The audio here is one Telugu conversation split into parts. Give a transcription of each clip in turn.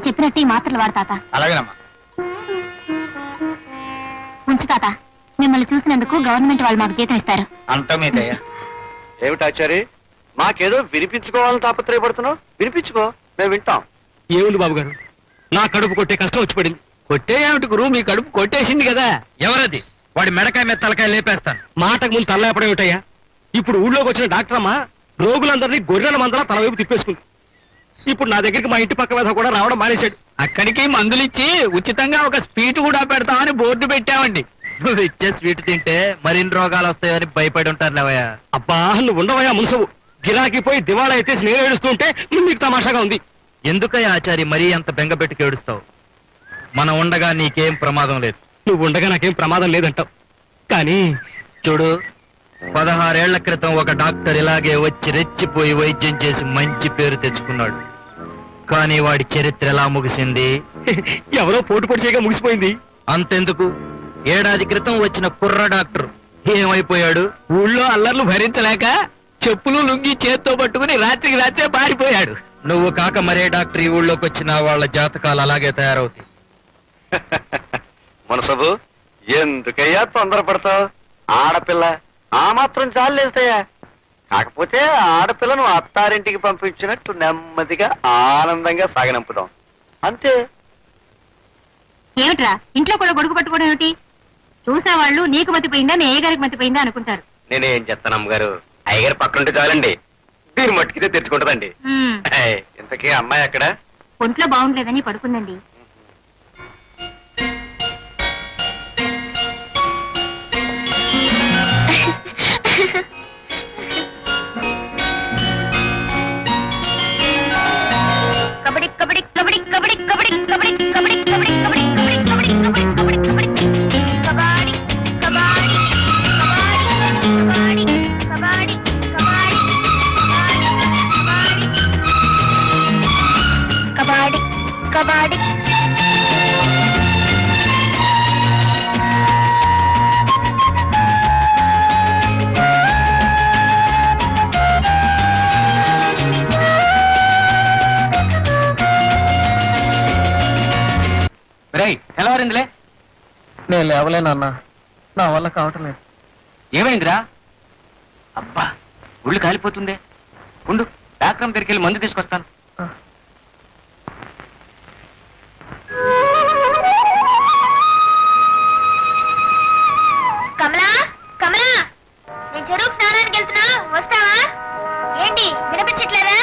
నేను చెప్పినట్టు ఈ మాత్రలు వాడు తాత. అలాగేనమ్మా. ఉంచు తాత, మిమ్మల్ని చూసినందుకు గవర్నమెంట్ వాళ్ళు మాకు జీతం ఇస్తారు. అంతా మీదయ్యా. ఏమిటాచారి, మాకేదో వినిపించుకోవాలని తాపత్రయపడుతున్నావు? వినిపించుకో, మేము వింటాం. ఏముంది బాబు గారు, నా కడుపు కొట్టే కష్టం వచ్చి పడింది. కొట్టే ఏమిటి గురు, మీ కడుపు కొట్టేసింది కదా. ఎవరది? వాడి మెడకాయ మీద తలకాయ లేపేస్తాను. మాటకు ముందు తల్లేపడం ఏమిటయ్యా? ఇప్పుడు ఊళ్ళోకి వచ్చిన డాక్టర్ అమ్మ రోగులందరినీ గొర్రెల మందలా తల వైపు తిప్పేసుకుంది. ఇప్పుడు నా దగ్గరికి మా ఇంటి పక్క మీద కూడా రావడం మానేశాడు. అక్కడికి మందులు ఇచ్చి ఉచితంగా ఒక స్వీట్ కూడా పెడతామని బోర్డు పెట్టామండి. నువ్వు ఇచ్చే స్వీట్ తింటే మరిన్ని రోగాలు వస్తాయని భయపడి ఉంటారు లేవయ్యా. అబ్బా, నువ్వు ఉండవయ్యా మునసవు. గిరాకీ పోయి దివాళా ఎత్తేసి నేను ఏడుస్తుంటే నీకు తమాషాగా ఉంది. ఎందుకయ్యా ఆచారి మరీ అంత బెంగ పెట్టుకు ఏడుస్తావు? మనం ఉండగా నీకేం ప్రమాదం లేదు. నువ్వు ఉండగా నాకేం ప్రమాదం లేదంటావు, కానీ చూడు, 16 ఏళ్ల క్రితం ఒక డాక్టర్ ఇలాగే వచ్చి రెచ్చిపోయి వైద్యం చేసి మంచి పేరు తెచ్చుకున్నాడు. కానీ వాడి చరిత్ర ఎలా ముగిసింది? ఎవరో పోటు పొడి చేయగా ముగిసిపోయింది. అంతెందుకు, ఏడాది క్రితం వచ్చిన కుర్ర డాక్టర్ ఏమైపోయాడు? ఊళ్ళో అల్లర్లు భరించలేక చెప్పులు లుంగి చేత్తో పట్టుకుని రాత్రికి రాత్రే పారిపోయాడు. నువ్వు కాక మరే డాక్టర్ ఈ ఊళ్ళోకి వచ్చిన వాళ్ళ జాతకాలు అలాగే తయారవుతాయి. మనసబు, ఎందుకయ్యా తొందరపడతావు? ఆడపిల్ల ఆ మాత్రం చాలేస్తాయా? కాకపోతే ఆడపిల్లను అత్తారింటికి పంపించినట్టు నెమ్మదిగా ఆనందంగా సాగనంపుదాం, అంతే. ఏమిట్రా ఇంట్లో కూడా గొడుగు పట్టుకోవడం ఏమిటి? చూసేవాళ్ళు నీకు మతిపోయిందా మీ అయ్యగారికి మతిపోయిందా అనుకుంటారు. నేనేం చెప్తాను అమ్మగారు, అయ్యగారు పక్కనుంటే చాలండి, దీని మట్టుకితే తెచ్చుకుంటదండి. ఇంతకీ అమ్మాయి అక్కడ? ఒంట్లో బాగుండలేదని పడుకుందండి. తెల్లవారిందిలే. నేను లేవలేనన్నా, నా వల్ల కావటం లేదు. ఏమైందిరా? అబ్బా, ఒళ్ళు కాలిపోతుందే. ఉండు, డాక్టర్ దగ్గరికి వెళ్ళి మందు తీసుకొస్తాను. కమలా, కమలా, నేను చెరువుకు స్నానానికి వెళ్తున్నా, వస్తావా? ఏంటి వినిపించట్లేదా?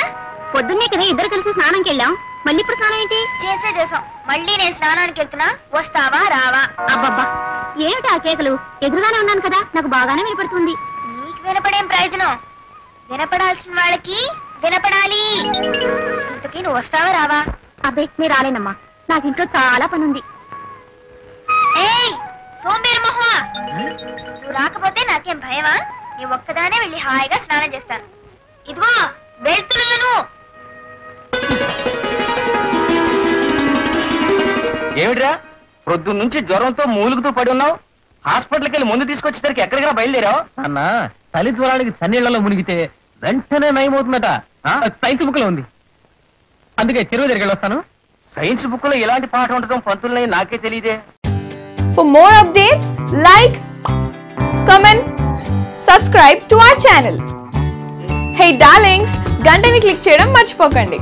పొద్దున్నే కదా ఇద్దరు కలిసి స్నానంకి వెళ్ళాం, మళ్ళీ ఇప్పుడు స్నానం ఏంటి? చేసాం, మళ్ళీ నేను స్నానానికి వెళ్తున్నా, వస్తావా రావా? అబ్బబ్బా, ఏమిటి ఆ కేకలు? ఎదురుగానే ఉన్నాను కదా, నాకు బాగానే వినపడుతుంది. నీకు వినపడేం ప్రయోజనం? వినపడాల్సిన వాళ్ళకి వినపడాలి. ఇంతకీ నువ్వు వస్తావా రావా? అబ్బే, మీరు రాలేనమ్మా, నాకు ఇంట్లో చాలా పనుంది. ఏయ్ సోంబేరు మొహమా, నువ్వు రాకపోతే నాకేం భయమా? నీ ఒక్కదానే వెళ్ళి హాయిగా స్నానం చేస్తాను. ఇదిగో వెళ్తున్నాను. ఏమిట్రా, ప్రొద్దున్న నుంచి జ్వరంతో మూలుగుతూ పడి ఉన్నావు? హాస్పిటల్కి వెళ్ళి ముందు తీసుకొచ్చేసరికి ఎక్కడికి బయలుదేరావు? అన్నా, తల్లి జ్వరానికి సన్నీళ్లలో మునిగితే వెంటనే నయమవుతుందట. సైన్స్ బుక్ లో ఉంది, అందుకే చెరువు దగ్గరికి వస్తాను. సైన్స్ బుక్ లో ఇలాంటి పాట ఉండటం పంతుల్ని నాకే తెలియదే. For more updates, like, comment, subscribe to our channel. Hey darlings, గంటని click చేయడం మర్చిపోకండి.